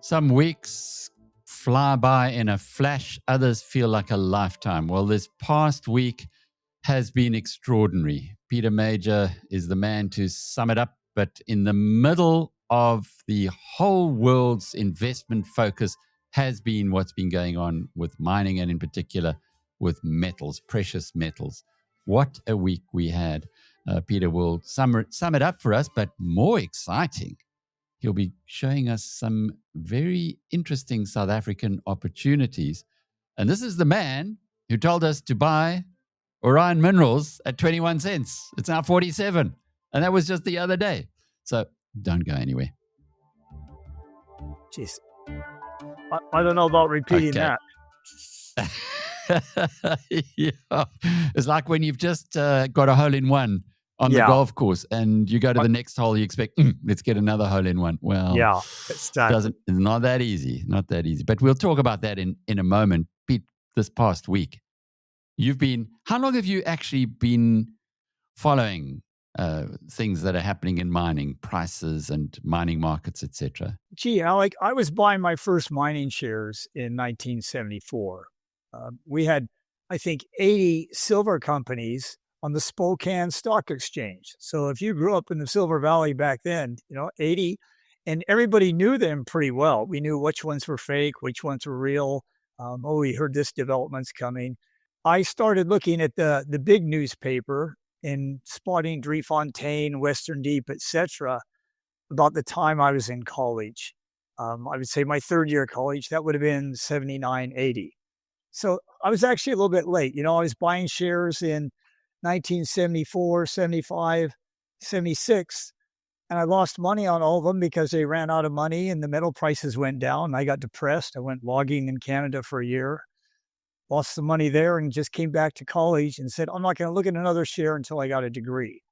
Some weeks fly by in a flash, others feel like a lifetime. Well, this past week has been extraordinary. Peter Major is the man to sum it up, but in the middle of the whole world's investment focus has been what's been going on with mining and in particular with metals, precious metals. What a week we had. Peter will sum it up for us, but more exciting, he'll be showing us some very interesting South African opportunities. And this is the man who told us to buy Orion Minerals at 21 cents. It's now 47. And that was just the other day. So don't go anywhere. Jeez. I don't know about repeating that. Yeah. It's like when you've just got a hole-in-one on the golf course and you go to the next hole, you expect, let's get another hole-in-one. Well, it's not that easy. Not that easy. But we'll talk about that in a moment. Pete, this past week, how long have you actually been following things that are happening in mining, prices and mining markets, etc.? Gee, Alec, I was buying my first mining shares in 1974. We had, I think, 80 silver companies on the Spokane Stock Exchange. So if you grew up in the Silver Valley back then, 80, and everybody knew them pretty well. We knew which ones were fake, which ones were real. We heard this development's coming. I started looking at the big newspaper and spotting Driefontein, Western Deep, etc. about the time I was in college. I would say my third year of college, that would have been 79, 80. So I was actually a little bit late. I was buying shares in 1974, 75, 76, and I lost money on all of them because they ran out of money and the metal prices went down. I got depressed. I went logging in Canada for a year, lost some money there, and just came back to college and said, I'm not going to look at another share until I got a degree.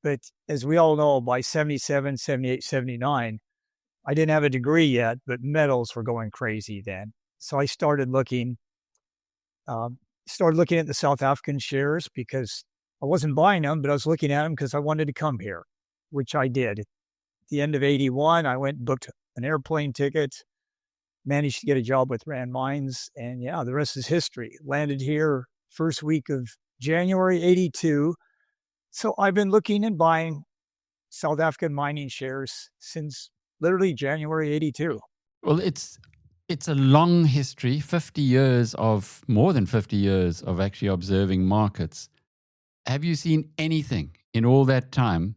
But as we all know, by 77, 78, 79, I didn't have a degree yet, but metals were going crazy then. So I started looking at the South African shares because I wasn't buying them, but I was looking at them because I wanted to come here, which I did. At the end of 81, I went and booked an airplane ticket, managed to get a job with Rand Mines, and the rest is history. Landed here first week of January 82. So I've been looking and buying South African mining shares since literally January 82. Well, it's a long history, more than 50 years of actually observing markets. Have you seen anything in all that time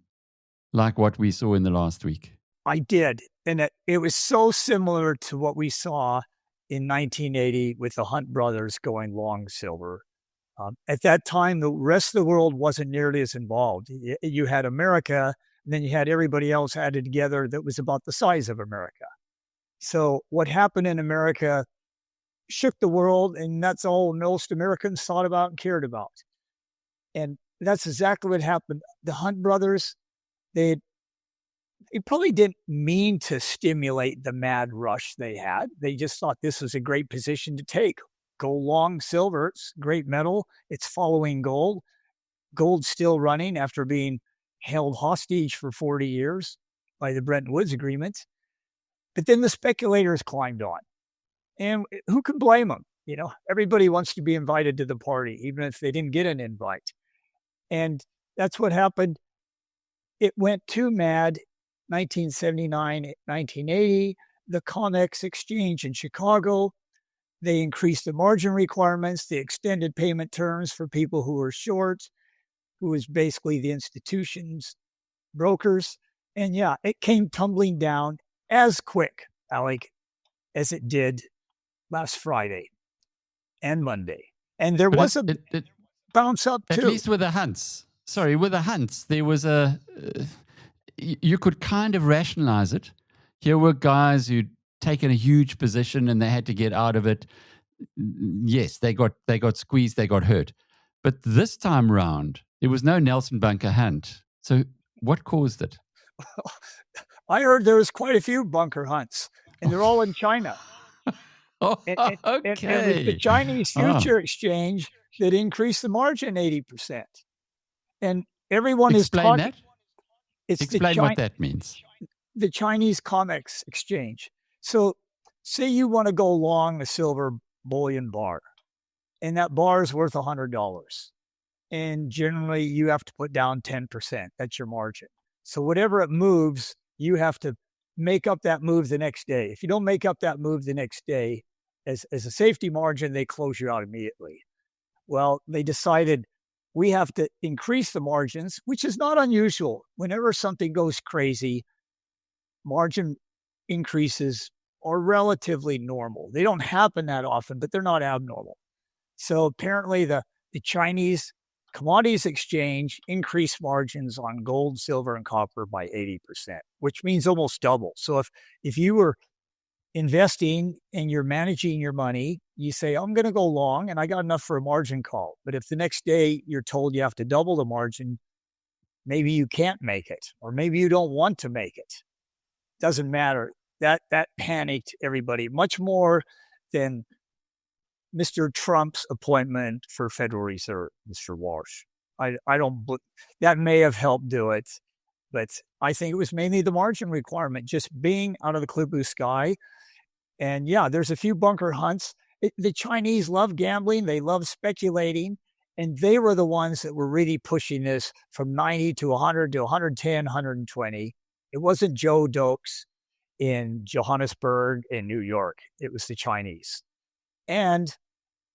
like what we saw in the last week? I did. And it was so similar to what we saw in 1980 with the Hunt brothers going long silver. At that time, the rest of the world wasn't nearly as involved. You had America, and then you had everybody else added together that was about the size of America. So what happened in America shook the world, and that's all most Americans thought about and cared about. And that's exactly what happened. The Hunt brothers, they probably didn't mean to stimulate the mad rush they had. They just thought this was a great position to take. Go long silver, it's great metal. It's following gold. Gold's still running after being held hostage for 40 years by the Bretton Woods Agreement. But then the speculators climbed on. And who can blame them? Everybody wants to be invited to the party, even if they didn't get an invite. And that's what happened. It went too mad. 1979, 1980, the COMEX exchange in Chicago, they increased the margin requirements, they extended payment terms for people who were short, who was basically the institution's brokers. And it came tumbling down as quick, Alec, as it did last Friday and Monday. And there was a bounce up too. At least with the Hunts. With the Hunts, there was you could kind of rationalize it. Here were guys who'd taken a huge position and they had to get out of it. Yes, they got squeezed, they got hurt. But this time round, there was no Nelson Bunker Hunt. So what caused it? I heard there was quite a few bunker hunts, and they're all in China. Okay. And it was the Chinese future exchange that increased the margin 80%. And everyone is talking. That? Explain what that means. The Chinese COMEX exchange. So say you want to go long a silver bullion bar, and that bar is worth $100. And generally, you have to put down 10%. That's your margin. So whatever it moves, you have to make up that move the next day. If you don't make up that move the next day, as a safety margin, they close you out immediately. Well, they decided we have to increase the margins, which is not unusual. Whenever something goes crazy, margin increases are relatively normal. They don't happen that often, but they're not abnormal. So apparently the Chinese Commodities Exchange increased margins on gold, silver, and copper by 80%, which means almost double. So if you were investing and you're managing your money, you say, I'm going to go long and I got enough for a margin call. But if the next day you're told you have to double the margin, maybe you can't make it, or maybe you don't want to make it. Doesn't matter. That panicked everybody much more than Mr. Trump's appointment for Federal Reserve, Mr. Walsh. I don't, that may have helped do it, but I think it was mainly the margin requirement, just being out of the clear blue sky. And yeah, there's a few bunker hunts. The Chinese love gambling. They love speculating. And they were the ones that were really pushing this from 90 to 100 to 110, 120. It wasn't Joe Dokes in Johannesburg and New York. It was the Chinese. And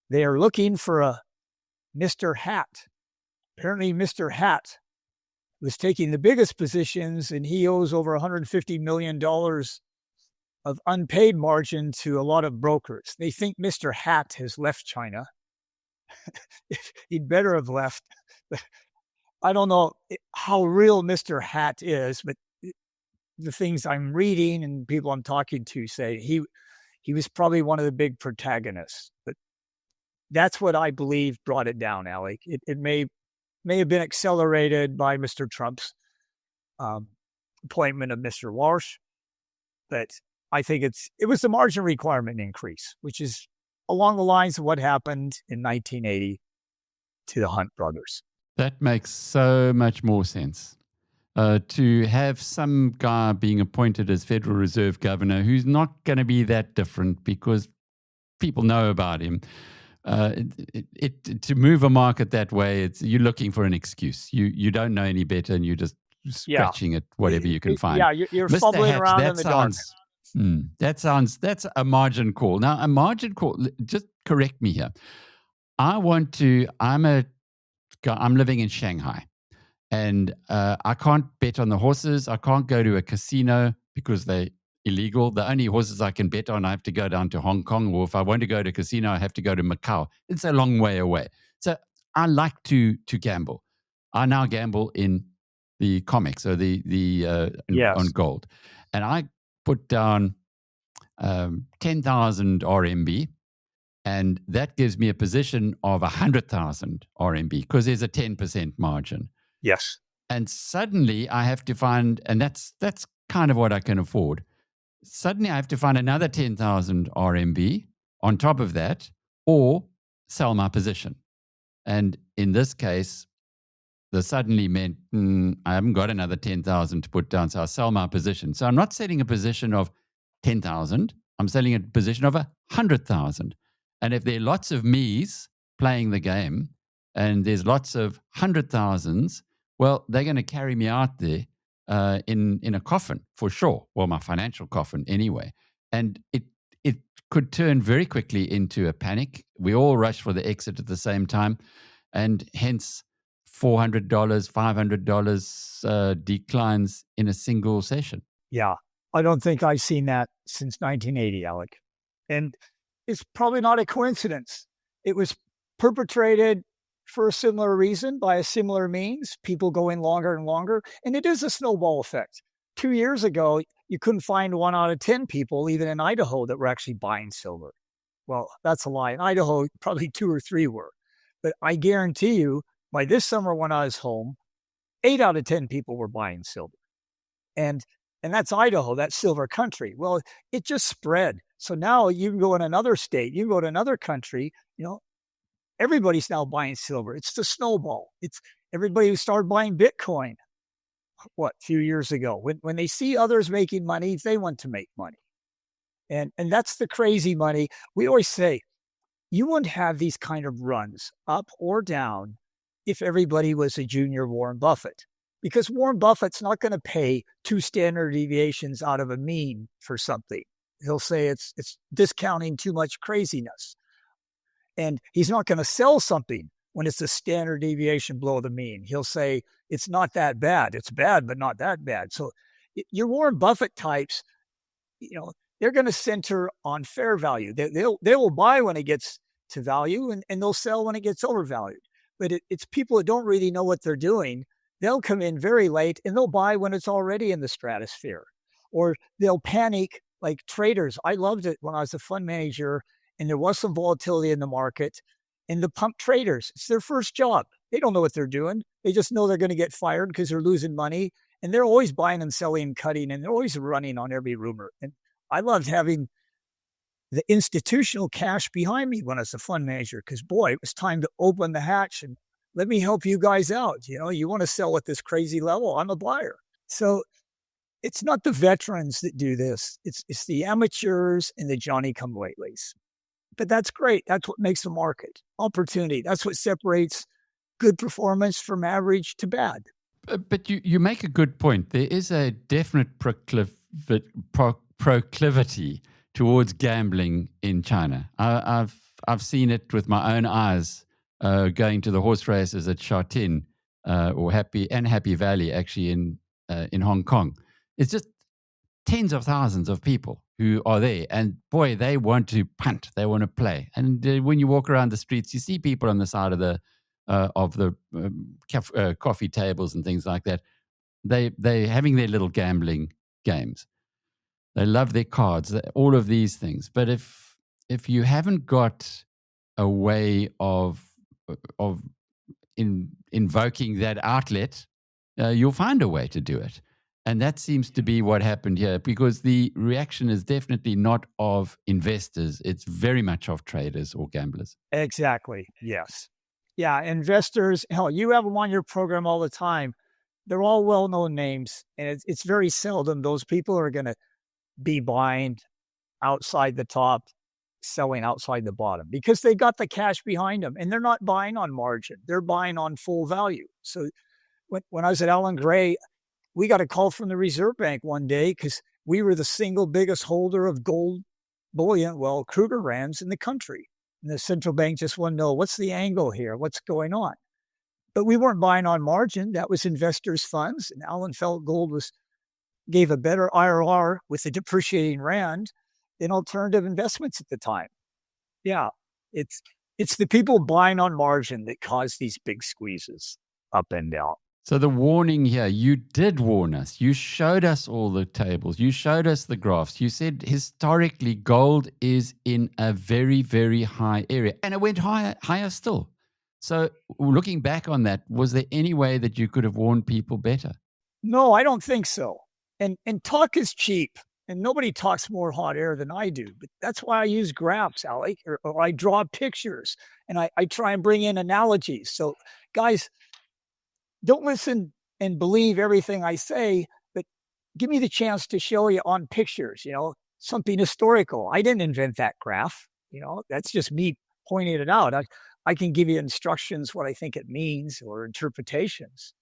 they are looking for a Mr. Hat. Apparently, Mr. Hat was taking the biggest positions, and he owes over $150 million of unpaid margin to a lot of brokers. They think Mr. Hat has left China. He'd better have left. I don't know how real Mr. Hat is, but the things I'm reading and people I'm talking to say he was probably one of the big protagonists. But that's what I believe brought it down, Alec. It may have been accelerated by Mr. Trump's appointment of Mr. Walsh, but I think it was the margin requirement increase, which is along the lines of what happened in 1980 to the Hunt brothers. That makes so much more sense. To have some guy being appointed as Federal Reserve Governor who's not going to be that different because people know about him. To move a market that way, you're looking for an excuse. You don't know any better, and you're just scratching at whatever you can find. Yeah, you're fumbling Hatch, around in the dark. That's a margin call. Now, a margin call, just correct me here. I'm living in Shanghai, and I can't bet on the horses. I can't go to a casino because they're illegal. The only horses I can bet on, I have to go down to Hong Kong, or if I want to go to a casino, I have to go to Macau. It's a long way away. So I like to gamble. I now gamble in the comics, or on gold. And I put down 10,000 RMB, and that gives me a position of 100,000 RMB because there's a 10% margin. Yes. And suddenly I have to find, and that's kind of what I can afford. Suddenly I have to find another 10,000 RMB on top of that, or sell my position. And in this case, the suddenly meant I haven't got another 10,000 to put down, so I'll sell my position. So I'm not selling a position of 10,000. I'm selling a position of 100,000. And if there are lots of me's playing the game, and there's lots of 100,000s, well, they're going to carry me out there in a coffin for sure. Well, my financial coffin anyway. And it could turn very quickly into a panic. We all rush for the exit at the same time, and hence $400, $500 declines in a single session. Yeah, I don't think I've seen that since 1980, Alec. And it's probably not a coincidence. It was perpetrated for a similar reason, by a similar means, people going longer and longer. And it is a snowball effect. 2 years ago, you couldn't find 1 out of 10 people, even in Idaho, that were actually buying silver. Well, that's a lie. In Idaho, probably 2 or 3 were. But I guarantee you, by this summer when I was home, 8 out of 10 people were buying silver. And that's Idaho, that's silver country. Well, it just spread. So now you can go in another state, you can go to another country, everybody's now buying silver. It's the snowball. It's everybody who started buying Bitcoin, a few years ago. When they see others making money, they want to make money. And that's the crazy money. We always say, you wouldn't have these kind of runs, up or down, if everybody was a junior Warren Buffett. Because Warren Buffett's not going to pay 2 standard deviations out of a mean for something. He'll say it's discounting too much craziness. And he's not going to sell something when it's a standard deviation below the mean. He'll say it's not that bad. It's bad, but not that bad. So your Warren Buffett types, they're going to center on fair value. They will buy when it gets to value, and they'll sell when it gets overvalued. But it's people that don't really know what they're doing. They'll come in very late, and they'll buy when it's already in the stratosphere. Or they'll panic like traders. I loved it when I was a fund manager, and there was some volatility in the market. And the pump traders, it's their first job. They don't know what they're doing. They just know they're going to get fired because they're losing money. And they're always buying and selling and cutting, and they're always running on every rumor. And I loved having the institutional cash behind me when I was a fund manager, because boy, it was time to open the hatch and let me help you guys out. You want to sell at this crazy level, I'm a buyer. So it's not the veterans that do this. It's the amateurs and the Johnny-come-latelys. But that's great. That's what makes a market. Opportunity. That's what separates good performance from average to bad. But you make a good point. There is a definite proclivity towards gambling in China. I've seen it with my own eyes, going to the horse races at Sha Tin or Happy Valley, actually in Hong Kong. It's just tens of thousands of people who are there, and boy, they want to punt, they want to play. And when you walk around the streets, you see people on the side of the coffee tables and things like that. They're having their little gambling games. They love their cards, all of these things. But if you haven't got a way of invoking that outlet, you'll find a way to do it. And that seems to be what happened here, because the reaction is definitely not of investors. It's very much of traders or gamblers. Exactly. Yes. Yeah. Investors, hell, you have them on your program all the time. They're all well-known names. And it's very seldom those people are going to be buying outside the top, selling outside the bottom, because they got the cash behind them, and they're not buying on margin. They're buying on full value. So when I was at Allen Gray, we got a call from the Reserve Bank one day because we were the single biggest holder of gold bullion, Kruger Rands in the country. And the central bank just wanted to know, what's the angle here? What's going on? But we weren't buying on margin. That was investors' funds. And Allen felt gold gave a better IRR with the depreciating rand than alternative investments at the time. Yeah, it's the people buying on margin that cause these big squeezes up and down. So the warning here, you did warn us. You showed us all the tables. You showed us the graphs. You said historically gold is in a very, very high area, and it went higher still. So looking back on that, was there any way that you could have warned people better? No, I don't think so. And talk is cheap, and nobody talks more hot air than I do. But that's why I use graphs, Alec, or I draw pictures, and I try and bring in analogies. So guys, don't listen and believe everything I say, but give me the chance to show you on pictures, something historical. I didn't invent that graph. That's just me pointing it out. I can give you instructions, what I think it means, or interpretations.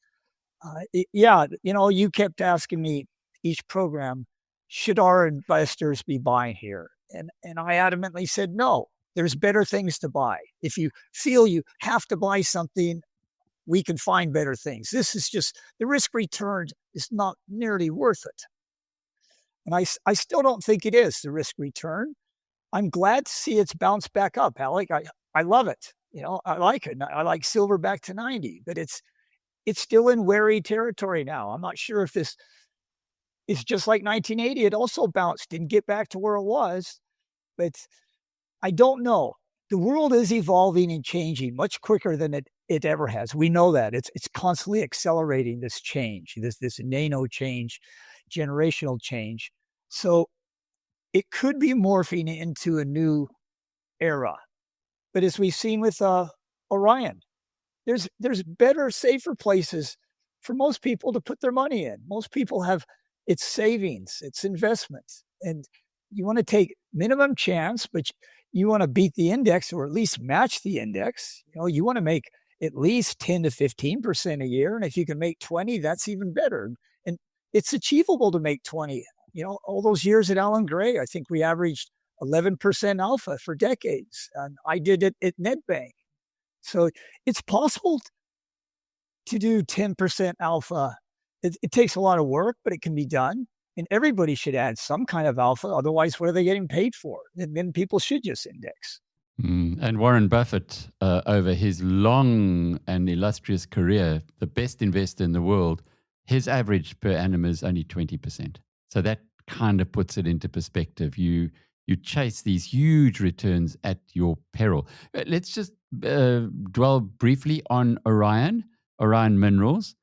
You kept asking me each program, should our investors be buying here? And I adamantly said, no, there's better things to buy. If you feel you have to buy something, we can find better things. This is just, the risk return is not nearly worth it. And I still don't think it is, the risk return. I'm glad to see it's bounced back up, Alec. I love it. I like it. I like silver back to 90, but it's still in wary territory now. I'm not sure if this is just like 1980. It also bounced, didn't get back to where it was, but I don't know. The world is evolving and changing much quicker than it ever has. We know that. It's constantly accelerating this change, this nano change, generational change. So it could be morphing into a new era. But as we've seen with Orion, there's better, safer places for most people to put their money in. Most people have its savings, its investments, and you want to take minimum chance, but you want to beat the index or at least match the index. You want to make at least 10 to 15% a year. And if you can make 20, that's even better. And it's achievable to make 20. All those years at Allen Gray, I think we averaged 11% alpha for decades. And I did it at NetBank. So it's possible to do 10% alpha. It takes a lot of work, but it can be done. And everybody should add some kind of alpha. Otherwise, what are they getting paid for? And then people should just index. And Warren Buffett, over his long and illustrious career, the best investor in the world, his average per annum is only 20%. So that kind of puts it into perspective. You chase these huge returns at your peril. Let's just dwell briefly on Orion Minerals.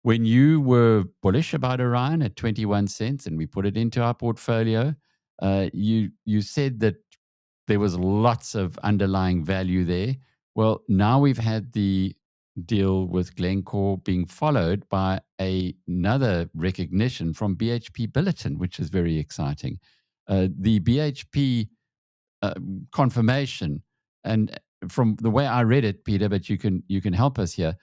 When you were bullish about Orion at 21 cents and we put it into our portfolio, you said that there was lots of underlying value there. Well, now we've had the deal with Glencore being followed by another recognition from BHP Billiton, which is very exciting. The BHP confirmation, and from the way I read it, Peter, but you can help us here,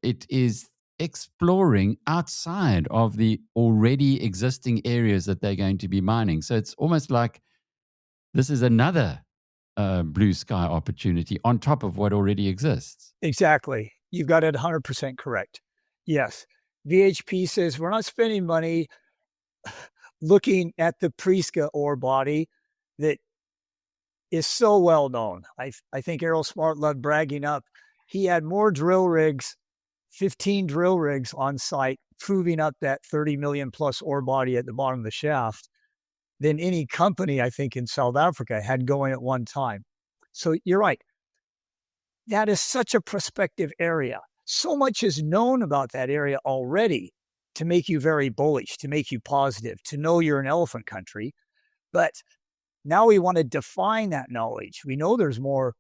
it is exploring outside of the already existing areas that they're going to be mining. So it's almost like this is another blue sky opportunity on top of what already exists. Exactly. You've got it 100% correct. Yes. VHP says we're not spending money looking at the Prieska ore body that is so well known. I think Errol Smart loved bragging up. He had more drill rigs, 15 drill rigs on site, proving up that 30 million plus ore body at the bottom of the shaft than any company, I think, in South Africa had going at one time. So you're right. That is such a prospective area. So much is known about that area already to make you very bullish, to make you positive, to know you're an elephant country. But now we want to define that knowledge. We know there's more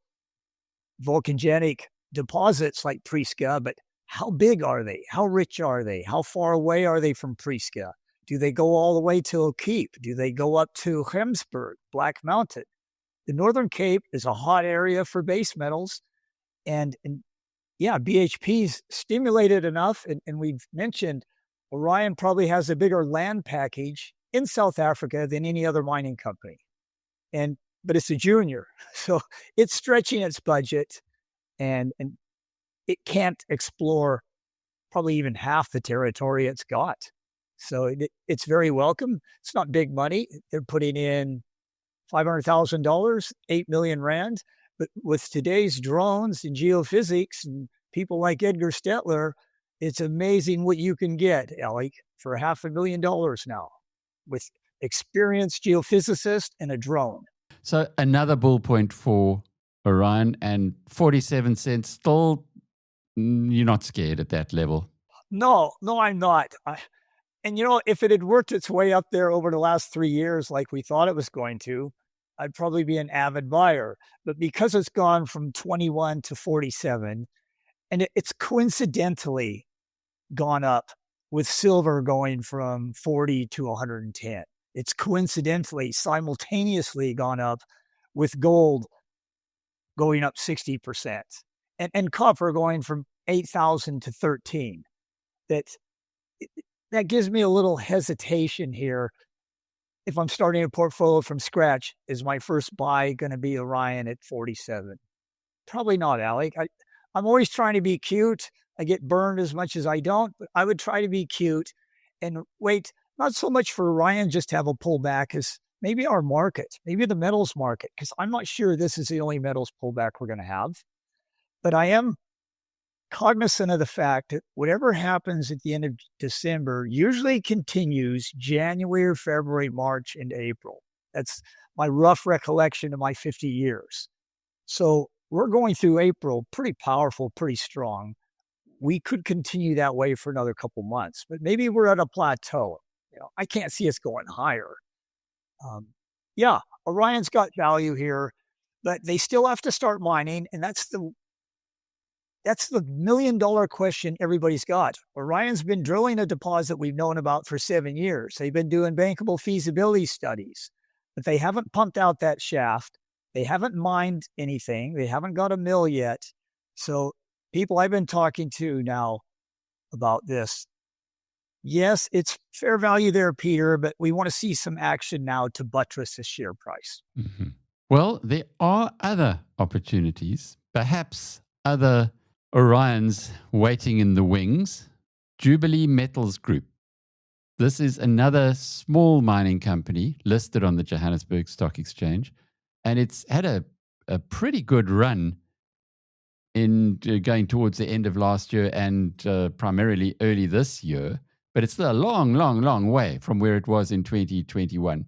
volcanogenic deposits like Prieska, but how big are they? How rich are they? How far away are they from Prieska? Do they go all the way to O'Keefe? Do they go up to Hemsberg, Black Mountain? The Northern Cape is a hot area for base metals. And yeah, BHP's stimulated enough. And we've mentioned Orion probably has a bigger land package in South Africa than any other mining company. But it's a junior. So it's stretching its budget and it can't explore probably even half the territory it's got. So it's very welcome. It's not big money. They're putting in $500,000, 8 million rand. But with today's drones and geophysics and people like Edgar Stetler, it's amazing what you can get, Alec, for $500,000 now with experienced geophysicist and a drone. So another bull point for Orion, and 47 cents, still you're not scared at that level? No, I'm not. And if it had worked its way up there over the last 3 years like we thought it was going to, I'd probably be an avid buyer. But because it's gone from 21 to 47, and it's coincidentally gone up with silver going from 40 to 110. It's coincidentally, simultaneously gone up with gold going up 60%. And copper going from 8,000 to 13. That gives me a little hesitation here. If I'm starting a portfolio from scratch, is my first buy going to be Orion at 47? Probably not, Alec. I'm always trying to be cute. I get burned as much as I don't, but I would try to be cute and wait, not so much for Orion just to have a pullback as maybe our market, maybe the metals market, because I'm not sure this is the only metals pullback we're going to have. But I am cognizant of the fact that whatever happens at the end of December usually continues January, February, March, and April. That's my rough recollection of my 50 years. So we're going through April pretty powerful, pretty strong. We could continue that way for another couple months, but maybe we're at a plateau. I can't see us going higher. Orion's got value here, but they still have to start mining, and that's the $1 million question everybody's got. Orion's been drilling a deposit we've known about for 7 years. They've been doing bankable feasibility studies. but they haven't pumped out that shaft. They haven't mined anything. They haven't got a mill yet. So people I've been talking to now about this, yes, it's fair value there, Peter, but we want to see some action now to buttress the share price. Mm-hmm. Well, there are other opportunities, perhaps other Orions waiting in the wings. Jubilee Metals Group. This is another small mining company listed on the Johannesburg Stock Exchange, and it's had a pretty good run in going towards the end of last year and primarily early this year, but it's still a long, long, long way from where it was in 2021.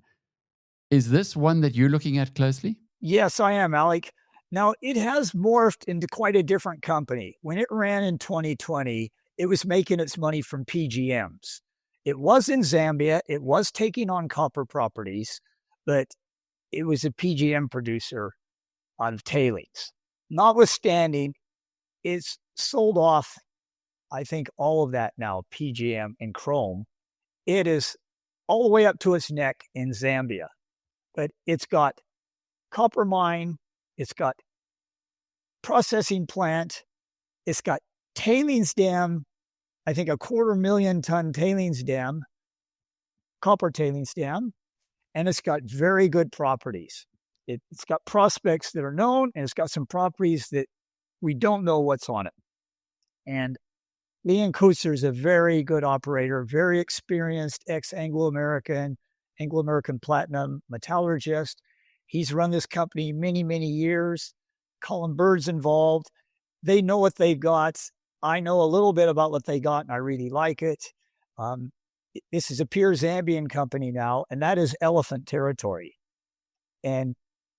Is this one that you're looking at closely? Yes, I am, Alec. Now, it has morphed into quite a different company. When it ran in 2020, it was making its money from PGMs. It was in Zambia. It was taking on copper properties, but it was a PGM producer on tailings. Notwithstanding, it's sold off, I think, all of that now, PGM and chrome. It is all the way up to its neck in Zambia, but it's got copper mine, it's got processing plant, it's got tailings dam, I think 250,000 ton tailings dam, copper tailings dam, and it's got very good properties. It's got prospects that are known, and it's got some properties that we don't know what's on it. And Leon Koetser is a very good operator, very experienced ex-Anglo-American platinum metallurgist. He's run this company many, many years. Colin Bird's involved. They know what they've got. I know a little bit about what they got, and I really like it. This is a pure Zambian company now, and that is elephant territory. And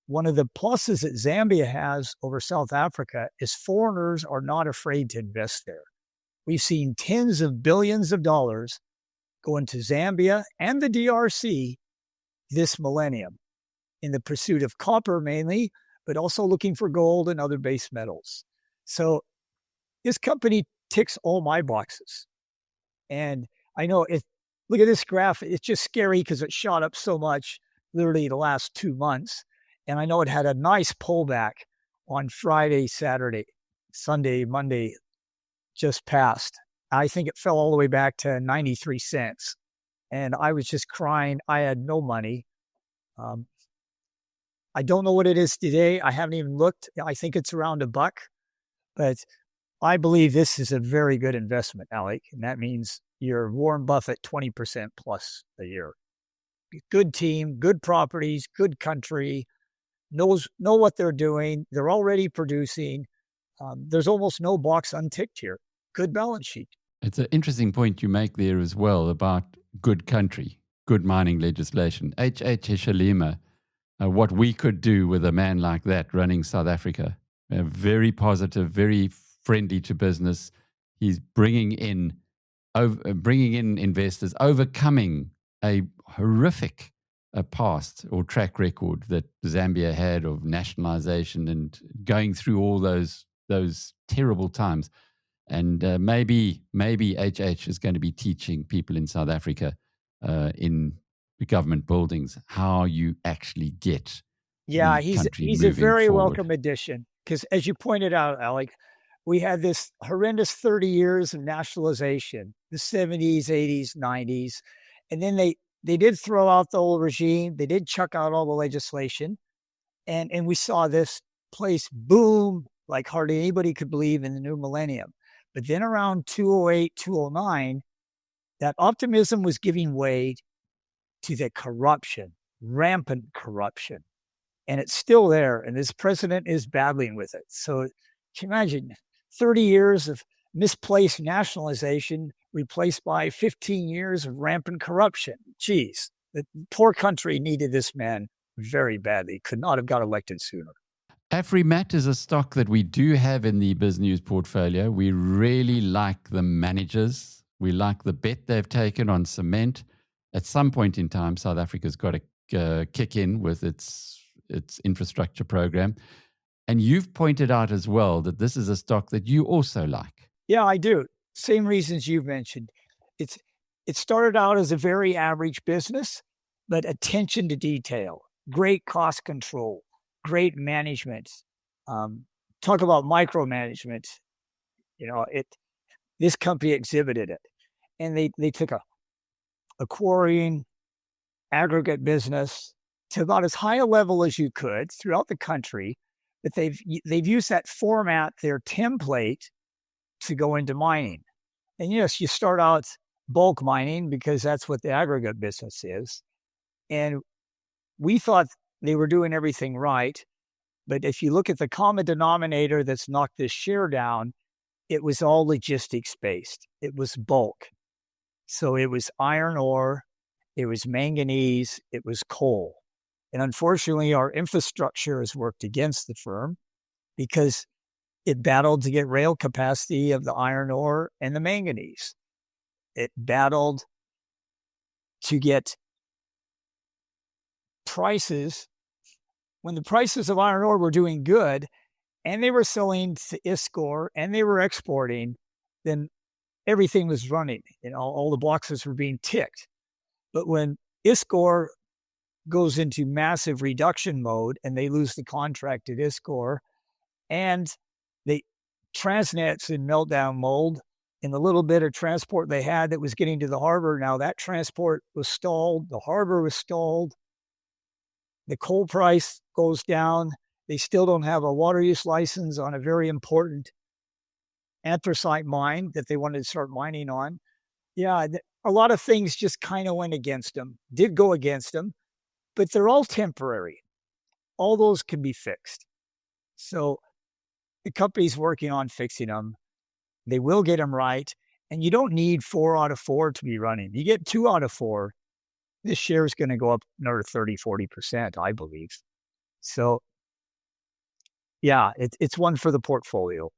one of the pluses that Zambia has over South Africa is foreigners are not afraid to invest there. We've seen tens of billions of dollars go into Zambia and the DRC this millennium in the pursuit of copper mainly, but also looking for gold and other base metals. So this company ticks all my boxes. And I know look at this graph. It's just scary because it shot up so much literally the last 2 months. And I know it had a nice pullback on Friday, Saturday, Sunday, Monday, just passed. I think it fell all the way back to 93 cents. And I was just crying. I had no money. I don't know what it is today. I haven't even looked. I think it's around $1, but I believe this is a very good investment, Alec. And that means you're Warren Buffett 20% plus a year. Good team, good properties, good country, know what they're doing. They're already producing. There's almost no box unticked here. Good balance sheet. It's an interesting point you make there as well about good country, good mining legislation. H.H. Hishalima, what we could do with a man like that running South Africa. Very positive, very friendly to business. He's bringing in investors, overcoming a horrific past or track record that Zambia had of nationalization and going through all those terrible times. And maybe HH is going to be teaching people in South Africa in the government buildings how you actually get he's a very forward. welcome addition, because as you pointed out, Alec, we had this horrendous 30 years of nationalization, the 70s, 80s, 90s, and then they did throw out the old regime. They did chuck out all the legislation, and we saw this place boom like hardly anybody could believe in the new millennium. But then around 2008, 2009, that optimism was giving way to the corruption, rampant corruption. And it's still there, and this president is battling with it. So can you imagine 30 years of misplaced nationalization replaced by 15 years of rampant corruption? Geez, the poor country needed this man very badly. Could not have got elected sooner. Afrimat is a stock that we do have in the Biz News portfolio. We really like the managers. We like the bet they've taken on cement. At some point in time, South Africa's got to kick in with its infrastructure program. And you've pointed out as well that this is a stock that you also like. Yeah, I do. Same reasons you've mentioned. It started out as a very average business, but attention to detail. great cost control, great management. Talk about micromanagement. This company exhibited it. And they took a quarrying aggregate business to about as high a level as you could throughout the country, but they've used that format, their template, to go into mining. And yes, you start out bulk mining because that's what the aggregate business is. And we thought they were doing everything right. But if you look at the common denominator that's knocked this share down, it was all logistics based. It was bulk. So it was iron ore, it was manganese, it was coal. And unfortunately, our infrastructure has worked against the firm because it battled to get rail capacity of the iron ore and the manganese. It battled to get prices. When the prices of iron ore were doing good and they were selling to ISCOR and they were exporting, then everything was running. All the boxes were being ticked. But when ISCOR goes into massive reduction mode and they lose the contract at ISCOR, and they Transnet's in meltdown mode, and the little bit of transport they had that was getting to the harbor, now that transport was stalled, the harbor was stalled, the coal price goes down, they still don't have a water use license on a very important anthracite mine that they wanted to start mining on. Yeah, a lot of things just kind of went against them, did go against them, but they're all temporary. All those can be fixed. So the company's working on fixing them. They will get them right. And you don't need 4 out of 4 to be running. You get 2 out of 4, this share is going to go up another 30, 40%, I believe. So, yeah, it's one for the portfolio.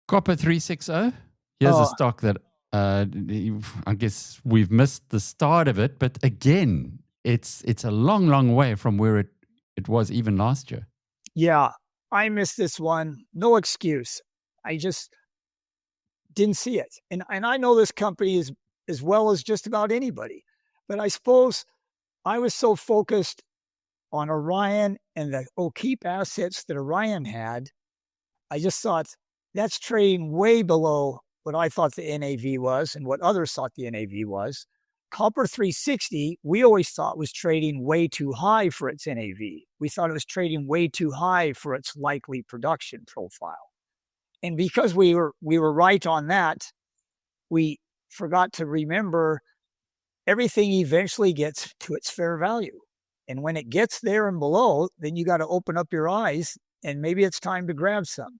Copper 360. Here's a stock that I guess we've missed the start of it. But again, it's a long, long way from where it was even last year. Yeah, I missed this one. No excuse. I just didn't see it. And I know this company as well as just about anybody. But I suppose I was so focused on Orion and the O'Keefe assets that Orion had, I just thought that's trading way below what I thought the NAV was and what others thought the NAV was. Copper 360, we always thought was trading way too high for its NAV. We thought it was trading way too high for its likely production profile. And because we were right on that, we forgot to remember everything eventually gets to its fair value. And when it gets there and below, then you got to open up your eyes and maybe it's time to grab some.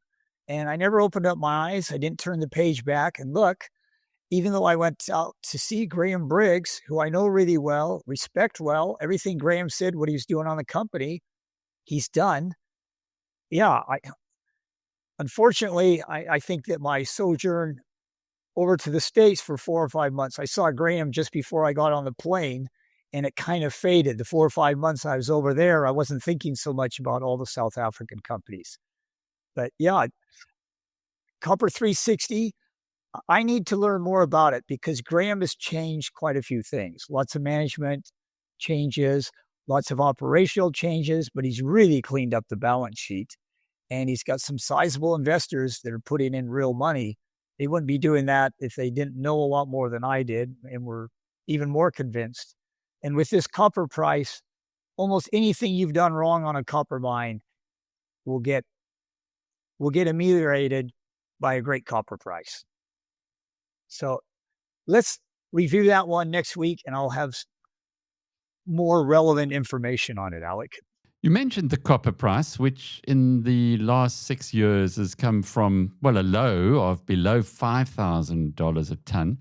And I never opened up my eyes. I didn't turn the page back and look, even though I went out to see Graham Briggs, who I know really well, respect well, everything Graham said, what he's doing on the company, he's done. Yeah, unfortunately, I think that my sojourn over to the States for 4 or 5 months, I saw Graham just before I got on the plane, and it kind of faded. The 4 or 5 months I was over there, I wasn't thinking so much about all the South African companies. But yeah, Copper 360, I need to learn more about it because Graham has changed quite a few things. Lots of management changes, lots of operational changes, but he's really cleaned up the balance sheet. And he's got some sizable investors that are putting in real money. They wouldn't be doing that if they didn't know a lot more than I did and were even more convinced. And with this copper price, almost anything you've done wrong on a copper mine will get ameliorated by a great copper price. So let's review that one next week, and I'll have more relevant information on it, Alec. You mentioned the copper price, which in the last 6 years has come from, well, a low of below $5,000 a ton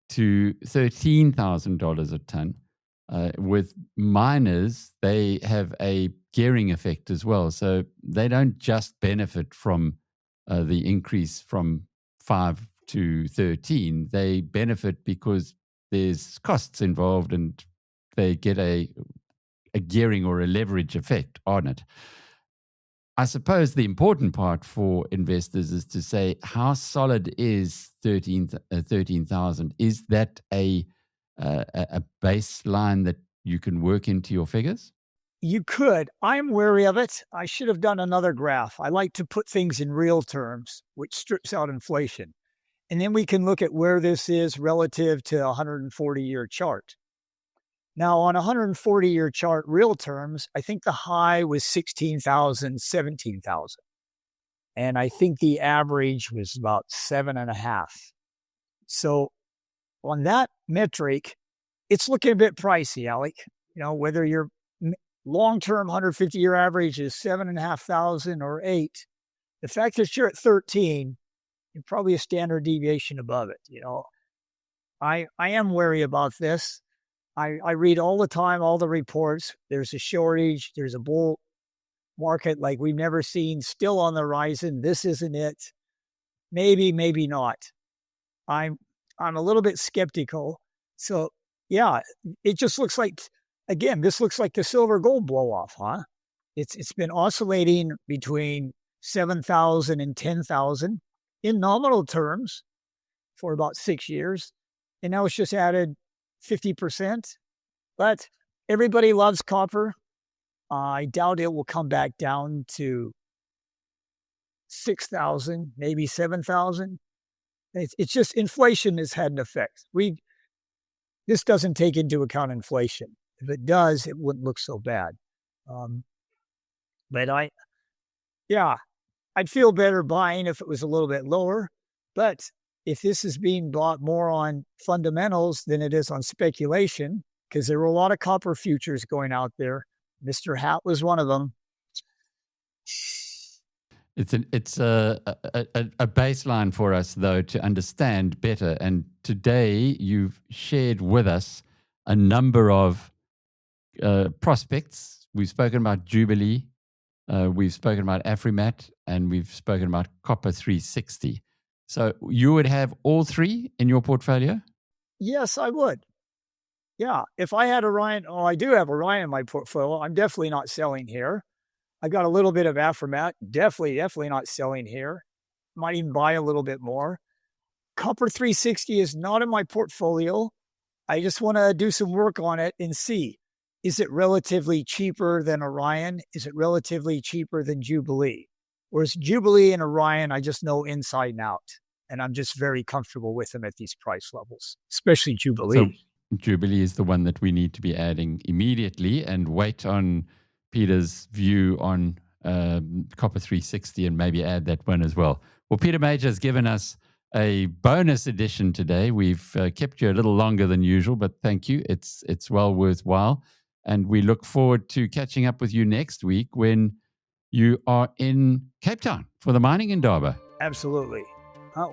to $13,000 a ton. With miners, they have a gearing effect as well. So they don't just benefit from the increase from 5 to 13. They benefit because there's costs involved and they get a gearing or a leverage effect on it. I suppose the important part for investors is to say, how solid is 13,000? Is that a baseline that you can work into your figures? You could. I'm wary of it. I should have done another graph. I like to put things in real terms, which strips out inflation. And then we can look at where this is relative to a 140-year chart. Now, on a 140-year chart, real terms, I think the high was 16,000, 17,000. And I think the average was about 7.5. So on that metric, it's looking a bit pricey, Alec. Whether your long-term 150-year average is 7,500 or 8, the fact that you're at 13, you're probably a standard deviation above it. I am wary about this. I read all the time, all the reports. There's a shortage. There's a bull market like we've never seen, still on the horizon. This isn't it. Maybe, maybe not. I'm a little bit skeptical. So yeah, it just looks like, again, this looks like the silver gold blow off, huh? It's been oscillating between 7,000 and 10,000 in nominal terms for about 6 years. And now it's just added 50%. But everybody loves copper. I doubt it will come back down to 6,000, maybe 7,000. It's just inflation has had an effect. This doesn't take into account inflation. If it does, it wouldn't look so bad. But I'd feel better buying if it was a little bit lower. But if this is being bought more on fundamentals than it is on speculation, because there were a lot of copper futures going out there, Mr. Hat was one of them. It's a baseline for us, though, to understand better. And today you've shared with us a number of prospects. We've spoken about Jubilee, we've spoken about Afrimat, and we've spoken about Copper 360. So you would have all three in your portfolio? Yes, I would. Yeah, if I had Orion, I do have Orion in my portfolio. I'm definitely not selling here. I got a little bit of Afrimat, definitely not selling here. Might even buy a little bit more. Copper 360 is not in my portfolio. I just want to do some work on it and see, is it relatively cheaper than Orion? Is it relatively cheaper than Jubilee? Whereas Jubilee and Orion, I just know inside and out. And I'm just very comfortable with them at these price levels, especially Jubilee. So Jubilee is the one that we need to be adding immediately, and wait on Peter's view on Copper 360 and maybe add that one as well. Well, Peter Major has given us a bonus edition today. We've kept you a little longer than usual, but thank you. It's well worthwhile. And we look forward to catching up with you next week when you are in Cape Town for the Mining Indaba. Absolutely.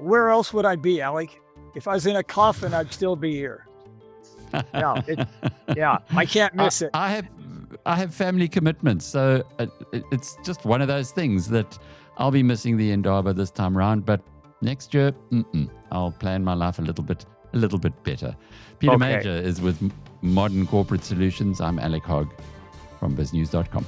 Where else would I be, Alec? If I was in a coffin, I'd still be here. I can't miss it. I have family commitments, so it's just one of those things that I'll be missing the Indaba this time around. But next year, I'll plan my life a little bit better. Peter Major is with Modern Corporate Solutions. I'm Alec Hogg from biznews.com.